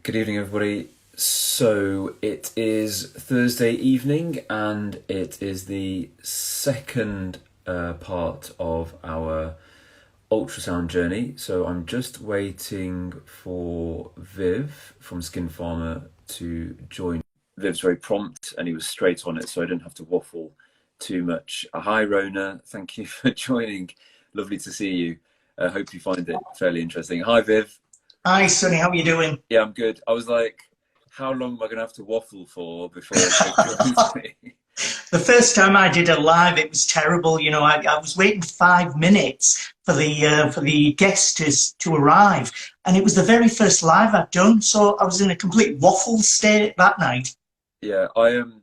Good evening, everybody. So it is Thursday evening, and it is the second part of our ultrasound journey. So I'm just waiting for Viv from Skinpharma to join. Viv's very prompt, and he was straight on it, so I didn't have to waffle too much. Hi, Rona. Thank you for joining. Lovely to see you. Hope you find it fairly interesting. Hi, Viv. Hi, Sunny. How are you doing? Yeah, I'm good. I was like, how long am I going to have to waffle for before it joins me? The first time I did a live, it was terrible. You know, I was waiting 5 minutes for the guests to arrive, and it was the very first live I'd done. So I was in a complete waffle state that night. Yeah, I am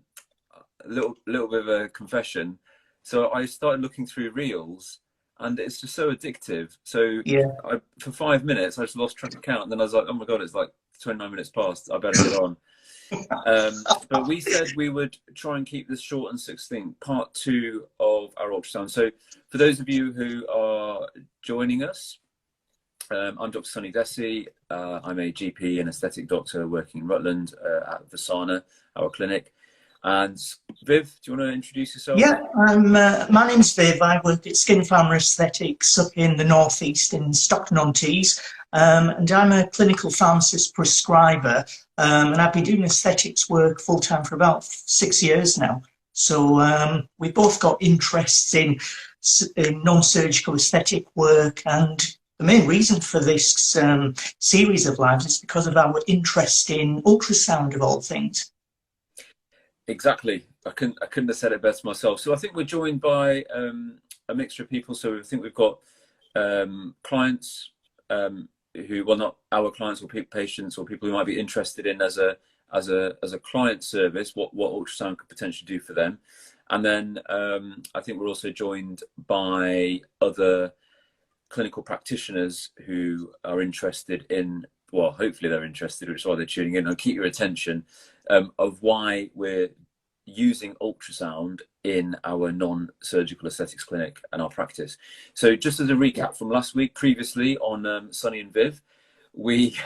a little bit of a confession. So I started looking through reels, and it's just so addictive. So Yeah. for 5 minutes, I just lost track of count, and then I was like, oh my god, it's like 29 minutes past. I better get on. But we said we would try and keep this short and succinct. Part two of our ultrasound. So for those of you who are joining us, I'm Dr. Sunny Dhesi. I'm a GP and aesthetic doctor working in Rutland at Vysana, our clinic. And Viv, do you want to introduce yourself? Yeah, my name's Viv. I work at Skinpharma Aesthetics up in the northeast in Stockton-on-Tees, and I'm a clinical pharmacist prescriber, and I've been doing aesthetics work full-time for about 6 years now. So we've both got interests in non-surgical aesthetic work, and the main reason for this series of lives is because of our interest in ultrasound, of all things. Exactly. I couldn't have said it best myself. So I think we're joined by a mixture of people. So I think we've got clients who, well, not our clients or patients or people who might be interested in as a client service, what ultrasound could potentially do for them. And then I think we're also joined by other clinical practitioners who are interested in, well, hopefully they're interested, which is why they're tuning in. I'll keep your attention of why we're using ultrasound in our non-surgical aesthetics clinic and our practice. So just as a recap from last week, previously on Sunny and Viv, we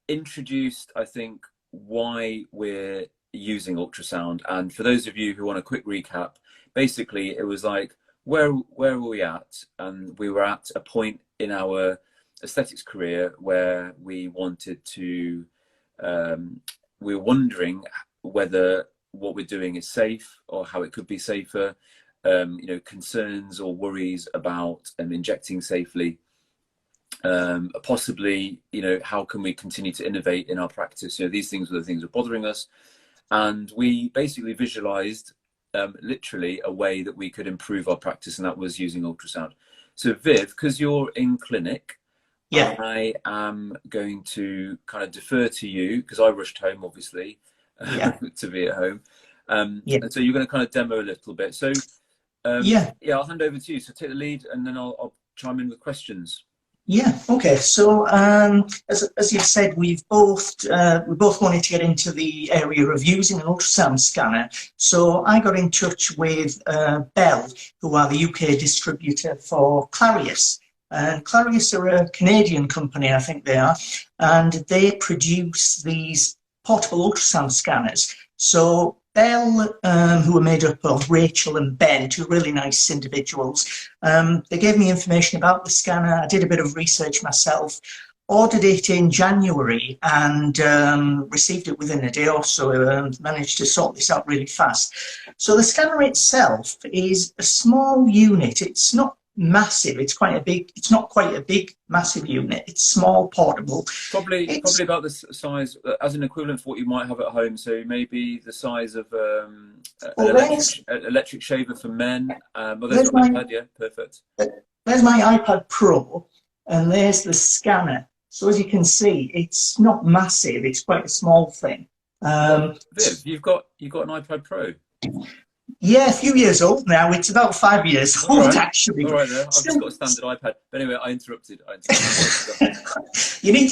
introduced, I think, why we're using ultrasound. And for those of you who want a quick recap, basically it was like, where were we at? And we were at a point in our aesthetics career where we wanted to, we were wondering whether what we're doing is safe or how it could be safer, you know, concerns or worries about injecting safely, possibly, you know, how can we continue to innovate in our practice? You know, these things were the things that were bothering us. And we basically visualized literally a way that we could improve our practice, and that was using ultrasound. So Viv, because you're in clinic, Yeah. I am going to kind of defer to you because I rushed home, obviously, to be at home. And so you're going to kind of demo a little bit. So yeah, I'll hand over to you. So take the lead, and then I'll chime in with questions. Yeah. Okay. So as you've said, we both wanted to get into the area of using an ultrasound scanner. So I got in touch with Bell, who are the UK distributor for Clarius. And Clarius are a Canadian company, I think they are, and they produce these portable ultrasound scanners. So Bell, who are made up of Rachel and Ben, two really nice individuals, they gave me information about the scanner. I did a bit of research myself, ordered it in January, and received it within a day or so. Managed to sort this out really fast. So the scanner itself is a small unit. It's not massive. It's quite a big. It's not quite a big, massive unit. It's small, portable. Probably about the size as an equivalent for what you might have at home. So maybe the size of an electric shaver for men. Well, there's my iPad. Yeah, perfect. There's my iPad Pro, and there's the scanner. So as you can see, it's not massive. It's quite a small thing. Viv, you've got an iPad Pro. Yeah, a few years old now. It's about 5 years old, actually. All right, there. I've just got a standard iPad. But anyway, I interrupted. you need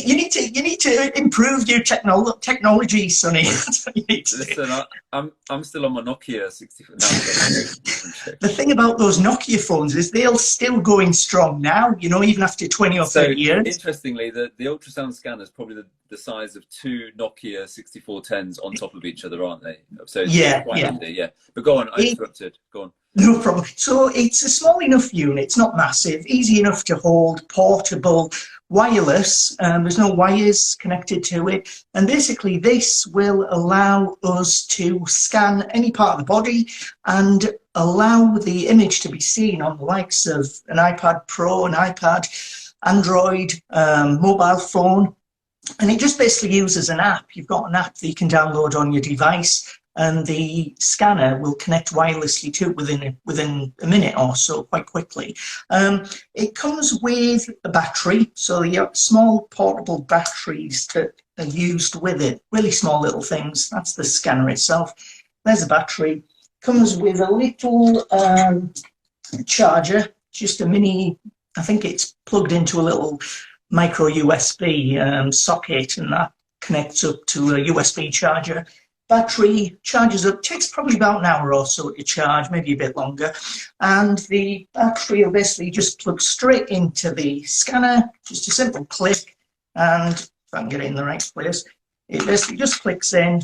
to improve your technology, Sonny. That's what you need to do. Listen, I'm still on my Nokia 64. The thing about those Nokia phones is they're still going strong now. You know, even after 20 or 30 years. Interestingly, the ultrasound scanner is probably the size of two Nokia 6410s on top of each other, aren't they? So it's Yeah, quite yeah. handy. Yeah, but go on. I interrupted. Go on. No problem. So it's a small enough unit, it's not massive, easy enough to hold, portable, wireless, there's no wires connected to it. And basically this will allow us to scan any part of the body and allow the image to be seen on the likes of an iPad Pro, an iPad, Android, mobile phone. And it just basically uses an app. You've got an app that you can download on your device, and the scanner will connect wirelessly to it within a minute or so, quite quickly. It comes with a battery, so you have small portable batteries that are used with it, really small little things. That's the scanner itself. There's a battery. Comes with a little charger, just a mini, I think it's plugged into a little micro USB socket, and that connects up to a USB charger. Battery charges up, takes probably about an hour or so to charge, maybe a bit longer. And the battery will basically just plug straight into the scanner, just a simple click. And if I can get it in the right place, it basically just clicks in,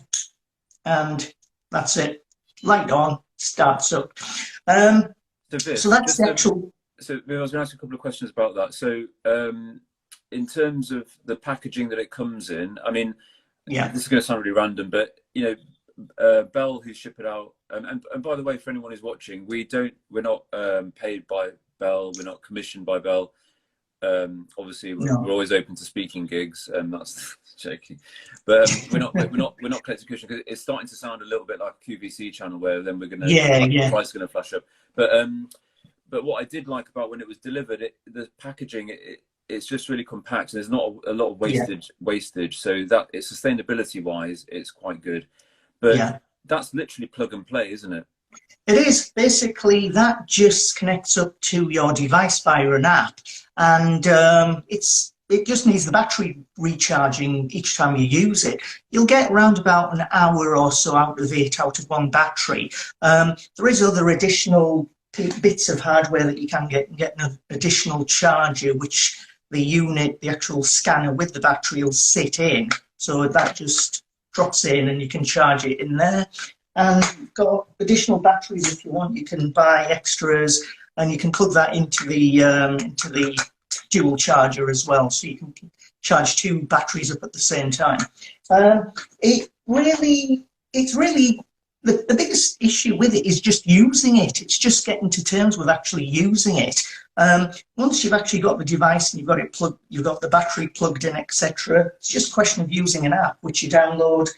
and that's it. Light on, starts up. So that's the actual... So I was going to ask a couple of questions about that. So in terms of the packaging that it comes in, I mean, yeah, this is going to sound really random, but you know, Bell, who ship it out, and by the way, for anyone who's watching, we're not paid by Bell, we're not commissioned by Bell. Obviously, we're always open to speaking gigs, and that's joking. But we're not collecting commission, because it's starting to sound a little bit like a QVC channel, where then we're going to the price is going to flash up. But what I did like about when it was delivered, the packaging, it's just really compact, and there's not a lot of wastage. So that it's sustainability wise, it's quite good. But that's literally plug and play, isn't it? It is. Basically, that just connects up to your device via an app, and it just needs the battery recharging each time you use it. You'll get around about an hour or so out of it, out of one battery. There is other additional bits of hardware that you can get an additional charger, which the unit, the actual scanner with the battery will sit in. So that just drops in and you can charge it in there. And you've got additional batteries if you want. You can buy extras, and you can plug that into the dual charger as well. So you can charge two batteries up at the same time. It's really the biggest issue with it is just using it. It's just getting to terms with actually using it. Once you've actually got the device and you've got it plugged, you've got the battery plugged in, etc. It's just a question of using an app which you download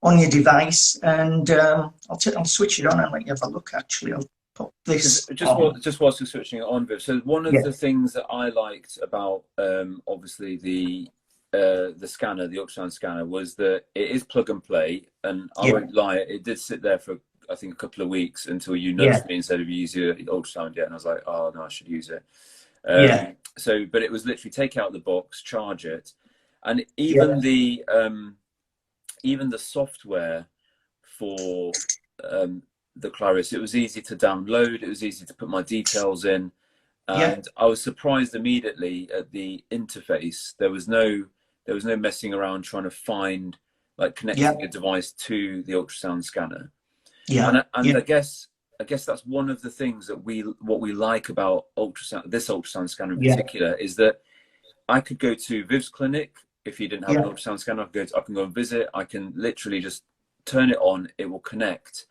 on your device, and I'll switch it on and let you have a look. Actually, I'll pop this just whilst you're switching it on, Viv. So one of the things that I liked about obviously the scanner, the ultrasound scanner, was that it is plug and play, and I won't lie, it did sit there for I think a couple of weeks until you nudged me and said, have you used your ultrasound yet? And I was like, oh no, I should use it. So but it was literally take out the box, charge it, and even the software for the Clarius, it was easy to download, it was easy to put my details in, and I was surprised immediately at the interface. There was no messing around trying to find, like, connecting your device to the ultrasound scanner. And I guess that's one of the things that what we like about this ultrasound scanner in particular, is that I could go to Viv's clinic. If you didn't have an ultrasound scanner, I can go and visit. I can literally just turn it on, it will connect.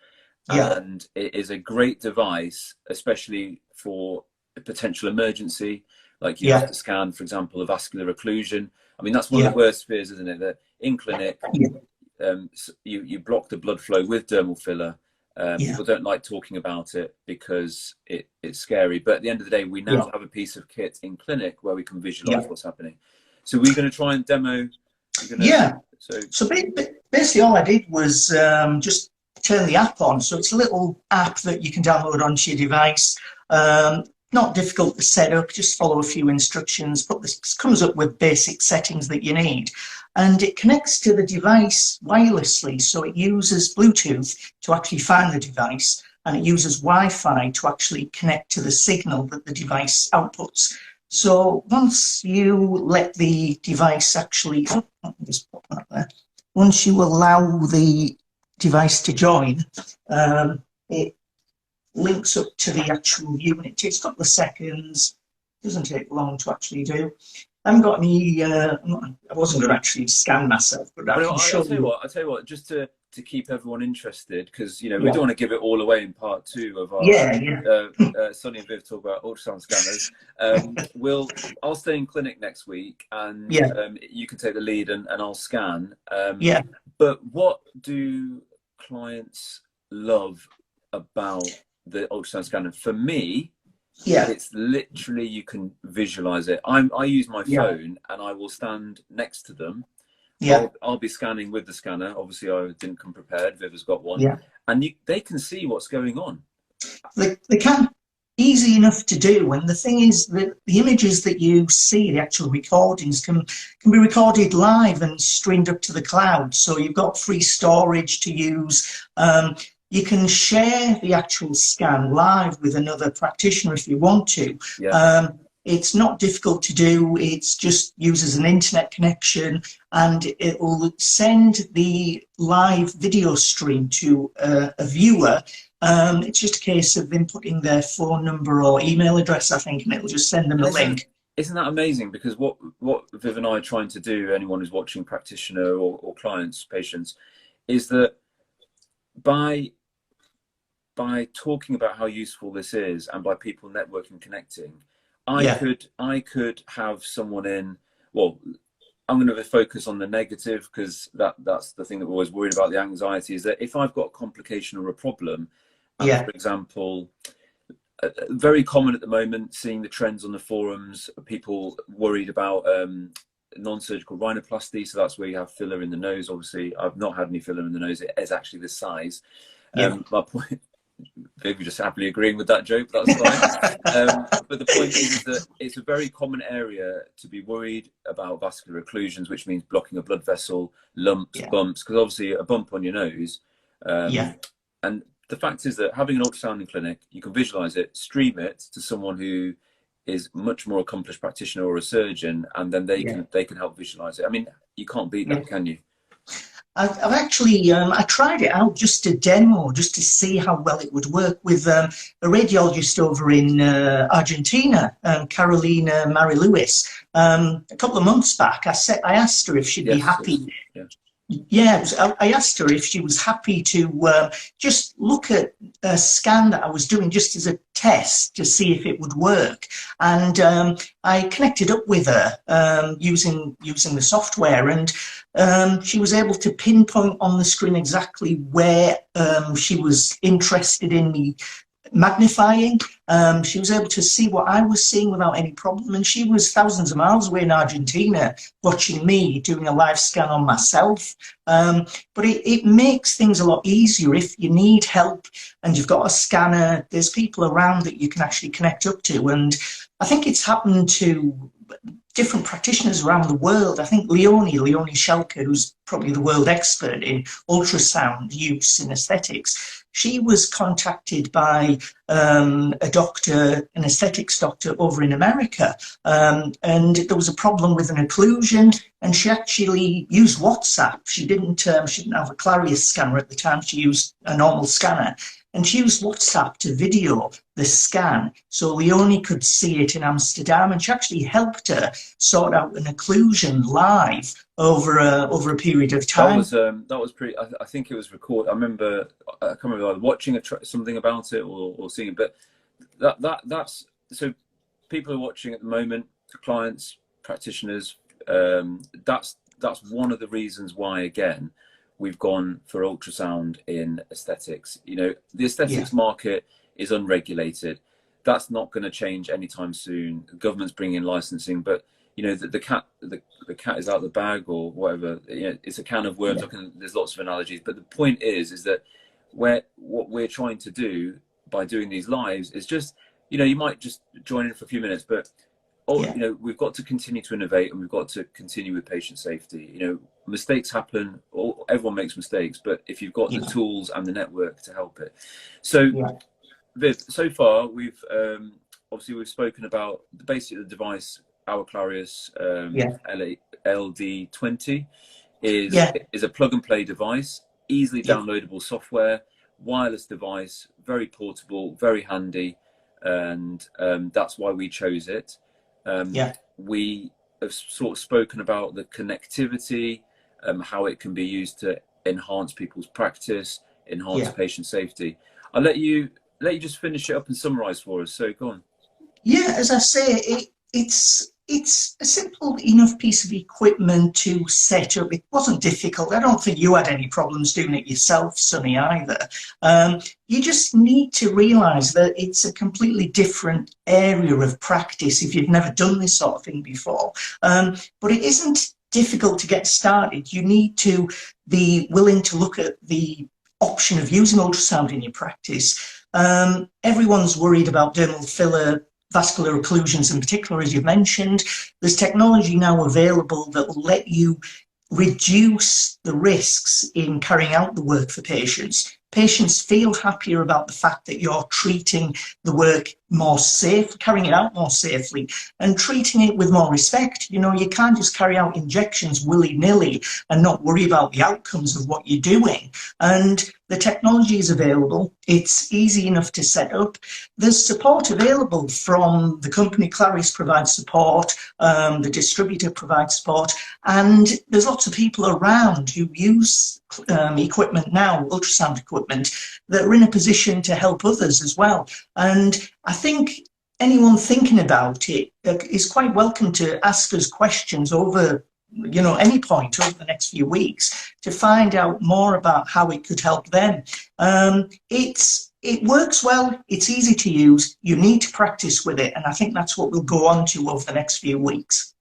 And it is a great device, especially for a potential emergency, like you have to scan, for example, a vascular occlusion. I mean, that's one of the worst fears, isn't it? That in clinic, you block the blood flow with dermal filler. People don't like talking about it because it's scary. But at the end of the day, we now have a piece of kit in clinic where we can visualize what's happening. So we're going to try and demo. So basically all I did was just turn the app on. So it's a little app that you can download onto your device. Not difficult to set up, just follow a few instructions, but this comes up with basic settings that you need. And it connects to the device wirelessly. So it uses Bluetooth to actually find the device, and it uses Wi-Fi to actually connect to the signal that the device outputs. So once you let the device actually, let me just put that once you allow the device to join, it links up to the actual unit. It takes a couple of seconds, doesn't take long to actually do. I haven't got any, I wasn't going to actually scan myself, but I can show you. I'll tell you what, just to keep everyone interested, because, you know, we don't want to give it all away in part 2 of our Sunny and Viv talk about ultrasound scanners. I'll stay in clinic next week, and you can take the lead and I'll scan. But what do clients love about the ultrasound scanner? For me, it's literally, you can visualize it. I use my phone and I will stand next to them. I'll be scanning with the scanner. Obviously, I didn't come prepared. Viv has got one, and they can see what's going on. They can, easy enough to do. And the thing is that the images that you see, the actual recordings, can be recorded live and streamed up to the cloud. So you've got free storage to use. You can share the actual scan live with another practitioner if you want to. It's not difficult to do. It's just uses an internet connection, and it will send the live video stream to a viewer. It's just a case of inputting their phone number or email address, I think, and it will just send them a link. Isn't that amazing? Because what Viv and I are trying to do, anyone who's watching, practitioner or clients, patients, is that by talking about how useful this is, and by people networking, connecting, I could have someone in. Well, I'm going to focus on the negative, because that's the thing that we're always worried about. The anxiety is that if I've got a complication or a problem, for example, very common at the moment, seeing the trends on the forums, people worried about non-surgical rhinoplasty. So that's where you have filler in the nose. Obviously, I've not had any filler in the nose. It is actually this size. My point. Maybe just happily agreeing with that joke, but that's fine. But the point is that it's a very common area to be worried about vascular occlusions, which means blocking a blood vessel, lumps, bumps, because obviously a bump on your nose. And the fact is that having an ultrasound in clinic, you can visualize it, stream it to someone who is much more accomplished practitioner or a surgeon, and then they can help visualize it. I mean, you can't beat that, can you? I've actually, I tried it out just to demo, just to see how well it would work with a radiologist over in Argentina, Carolina Mary Lewis. A couple of months back, I asked her if she'd be happy. I asked her if she was happy to just look at a scan that I was doing just as a test to see if it would work. And I connected up with her using the software, and she was able to pinpoint on the screen exactly where she was interested in me magnifying. She was able to see what I was seeing without any problem, and she was thousands of miles away in Argentina watching me doing a live scan on myself. But it makes things a lot easier if you need help and you've got a scanner. There's people around that you can actually connect up to, and I think it's happened to different practitioners around the world. I think Leonie Schelke, who's probably the world expert in ultrasound use in aesthetics, she was contacted by a doctor, an aesthetics doctor over in America, and there was a problem with an occlusion, and she actually used WhatsApp. She didn't have a Clarius scanner at the time. She used a normal scanner, and she used WhatsApp to video the scan, so Leonie could see it in Amsterdam, and she actually helped her sort out an occlusion live over a period of time. That was pretty. I think it was recorded. I remember. I can't remember either watching something about it or seeing it. But that's so. People are watching at the moment. Clients, practitioners. That's one of the reasons why, again, we've gone for ultrasound in aesthetics. You know, the aesthetics market is unregulated. That's not going to change anytime soon. The government's bringing in licensing, but you know, the cat is out of the bag, or whatever. You know, it's a can of worms. There's lots of analogies, but the point is that what we're trying to do by doing these lives is just, you know, you might just join in for a few minutes, but you know, we've got to continue to innovate, and we've got to continue with patient safety. You know, mistakes happen. Everyone makes mistakes, but if you've got the tools and the network to help it. So, Viv, so far we've obviously we've spoken about basically the device, our Clarius LD20. Yeah. is a plug and play device, easily downloadable software, wireless device, very portable, very handy, and that's why we chose it. We have sort of spoken about the connectivity, how it can be used to enhance people's practice, enhance patient safety. I'll let you just finish it up and summarize for us. So go on. Yeah, as I say, it's a simple enough piece of equipment to set up. It wasn't difficult. I don't think you had any problems doing it yourself, Sunny, either. You just need to realise that it's a completely different area of practice if you've never done this sort of thing before. But it isn't difficult to get started. You need to be willing to look at the option of using ultrasound in your practice. Everyone's worried about dermal filler, vascular occlusions in particular, as you've mentioned. There's technology now available that will let you reduce the risks in carrying out the work for patients. Patients feel happier about the fact that you're treating the work more safe, carrying it out more safely, and treating it with more respect. You know, you can't just carry out injections willy-nilly and not worry about the outcomes of what you're doing. And the technology is available. It's easy enough to set up. There's support available from the company. Clarius provides support, the distributor provides support, and there's lots of people around who use equipment now, ultrasound equipment, that are in a position to help others as well. And I think anyone thinking about it is quite welcome to ask us questions over, you know, any point over the next few weeks to find out more about how it could help them. It works well, it's easy to use, you need to practice with it, and I think that's what we'll go on to over the next few weeks.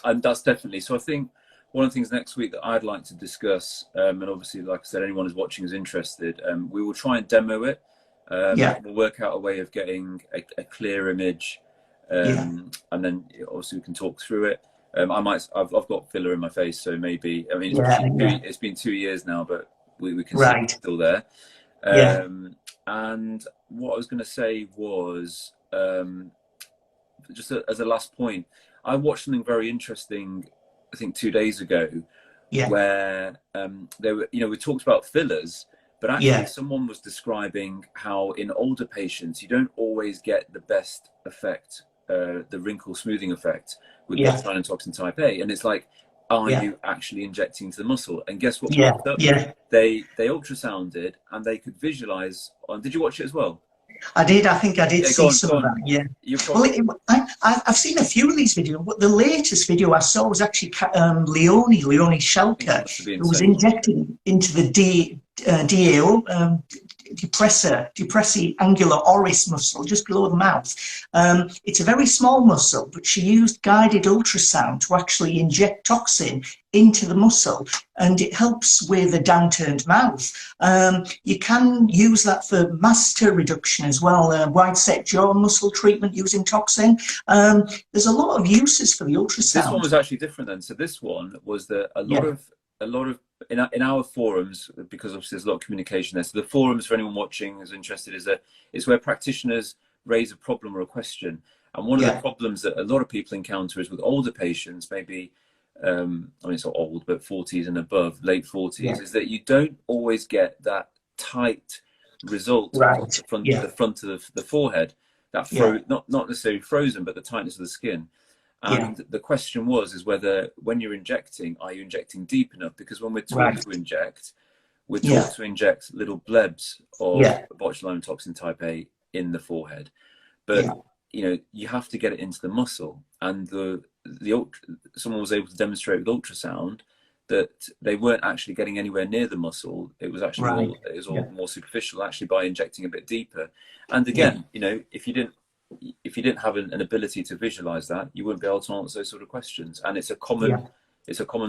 And that's definitely, so I think one of the things next week that I'd like to discuss, and obviously, like I said, anyone who's watching is interested, we will try and demo it. We'll work out a way of getting a clear image, and then obviously we can talk through it. I've got filler in my face, so maybe, I mean, it's been 2 years now, but we can see it's still there. And what I was going to say was, just as a last point, I watched something very interesting, I think 2 days ago, where they were, you know, we talked about fillers, but actually someone was describing how in older patients you don't always get the best effect, the wrinkle smoothing effect with botulinum toxin type A, and it's like, are you actually injecting into the muscle? And guess what? They ultrasounded and they could visualize. Did you watch it as well? I did. I think I did see some of that. Well, I've seen a few of these videos. But the latest video I saw was actually Leonie Schelker, who was injecting into the DAO, depressive angular oris muscle, just below the mouth. It's a very small muscle, but she used guided ultrasound to actually inject toxin into the muscle, and it helps with a downturned mouth. You can use that for masseter reduction as well, wide set jaw muscle treatment using toxin. There's a lot of uses for the ultrasound. This one was actually different then. So this one was that a lot of in our forums, because obviously there's a lot of communication there. So the forums, for anyone watching who's interested, is where practitioners raise a problem or a question. And one of the problems that a lot of people encounter is with older patients, maybe, I mean, it's not old, but 40s and above, late 40s, is that you don't always get that tight result of the front of the forehead, that not necessarily frozen, but the tightness of the skin. And the question is whether when you're injecting, are you injecting deep enough? Because when we're taught to inject, we're taught to inject little blebs of botulinum toxin type A in the forehead. But you know, you have to get it into the muscle. And someone was able to demonstrate with ultrasound that they weren't actually getting anywhere near the muscle. It was actually all more superficial, actually, by injecting a bit deeper. And again, you know, if you didn't have an ability to visualize that, you wouldn't be able to answer those sort of questions. And it's a common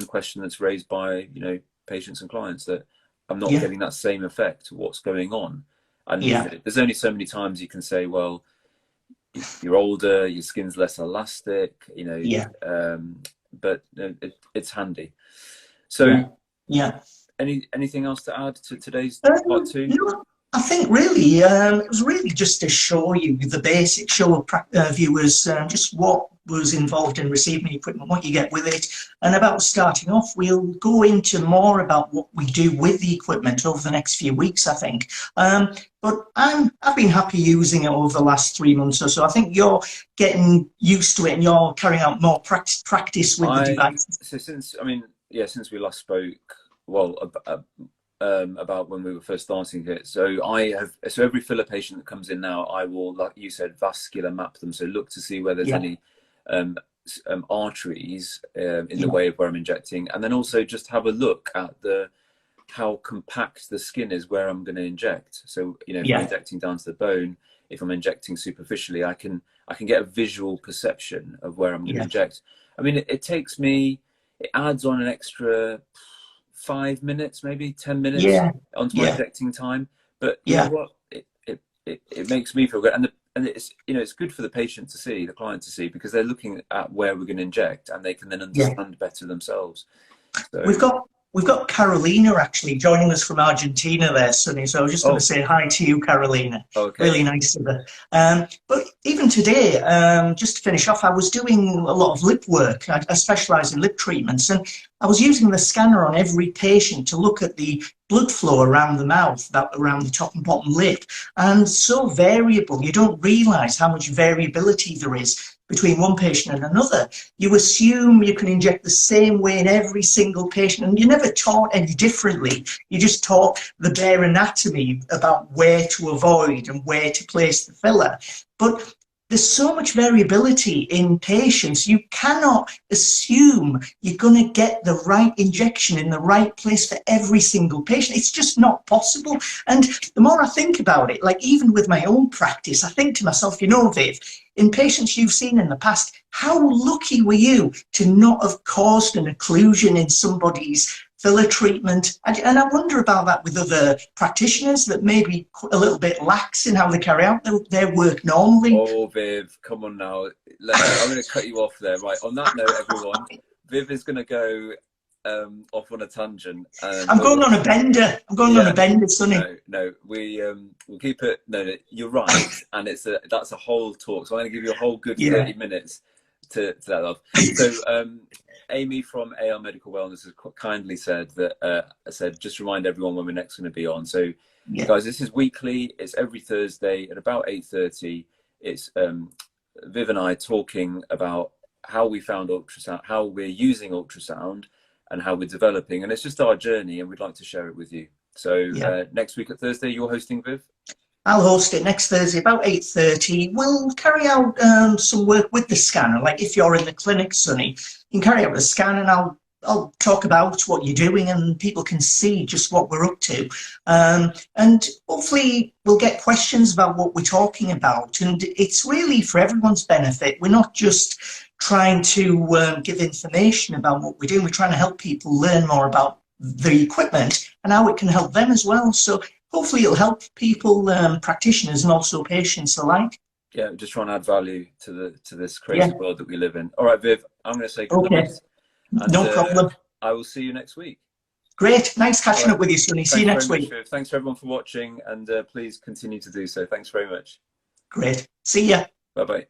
question that's raised by, you know, patients and clients, that I'm not getting that same effect. What's going on? And there's only so many times you can say, well, you're older, your skin's less elastic, you know, but it's handy. So anything else to add to today's part two? I think really, it was really just to show you the basic, show viewers just what was involved in receiving equipment, what you get with it. And about starting off, we'll go into more about what we do with the equipment over the next few weeks, I think. But I've been happy using it over the last 3 months or so. I think you're getting used to it and you're carrying out more practice with the devices. So since we last spoke, well, about when we were first starting it. So every filler patient that comes in now, I will, like you said, vascular map them. So look to see where there's any arteries in the way of where I'm injecting, and then also just have a look at how compact the skin is where I'm going to inject. So if I'm injecting down to the bone, if I'm injecting superficially, I can get a visual perception of where I'm going to inject. I mean, it adds on an extra 5 minutes, maybe 10 minutes onto my injecting time. But you know what? It makes me feel good, and it's it's good for the patient to see, the client to see, because they're looking at where we're going to inject, and they can then understand better themselves. So, we've got Carolina actually joining us from Argentina there, Sunny. So I was just going to say hi to you, Carolina. Okay. Really nice of her. But even today, just to finish off, I was doing a lot of lip work. I specialise in lip treatments, and I was using the scanner on every patient to look at the blood flow around the mouth, around the top and bottom lip. And so variable, you don't realise how much variability there is between one patient and another. You assume you can inject the same way in every single patient, and you're never taught any differently. You just taught the bare anatomy about where to avoid and where to place the filler. But there's so much variability in patients, you cannot assume you're going to get the right injection in the right place for every single patient. It's just not possible. And the more I think about it, like even with my own practice, I think to myself, Viv, in patients you've seen in the past, how lucky were you to not have caused an occlusion in somebody's filler treatment? And I wonder about that with other practitioners that may be a little bit lax in how they carry out their work normally. Oh, Viv, come on now. I'm going to cut you off there. Right, on that note, everyone, Viv is going to go off on a tangent. I'm going on a bender. I'm going on a bender, Sunny. No, we'll keep it. No, you're right, and that's a whole talk. So I'm going to give you a whole good 30 minutes to that love. So Amy from AL Medical Wellness has kindly said that just remind everyone when we're next going to be on. So guys, this is weekly. It's every Thursday at about 8:30. It's Viv and I talking about how we found ultrasound, how we're using ultrasound, and how we're developing, and it's just our journey, and we'd like to share it with you. So next week at Thursday, you're hosting, Viv? I'll host it next Thursday about 8:30. We'll carry out some work with the scanner. Like if you're in the clinic, Sunny, you can carry out the scan, and I'll talk about what you're doing, and people can see just what we're up to. And hopefully we'll get questions about what we're talking about. And it's really for everyone's benefit. We're not just trying to give information about what we're doing. We're trying to help people learn more about the equipment and how it can help them as well. So hopefully it'll help people, practitioners and also patients alike. Yeah, just trying to add value to this crazy world that we live in. All right, Viv, I'm going to say good night. And, no problem. I will see you next week. Great. Nice catching up with you, Sunny. See you next week. Thanks for everyone for watching, and please continue to do so. Thanks very much. Great. See ya. Bye-bye.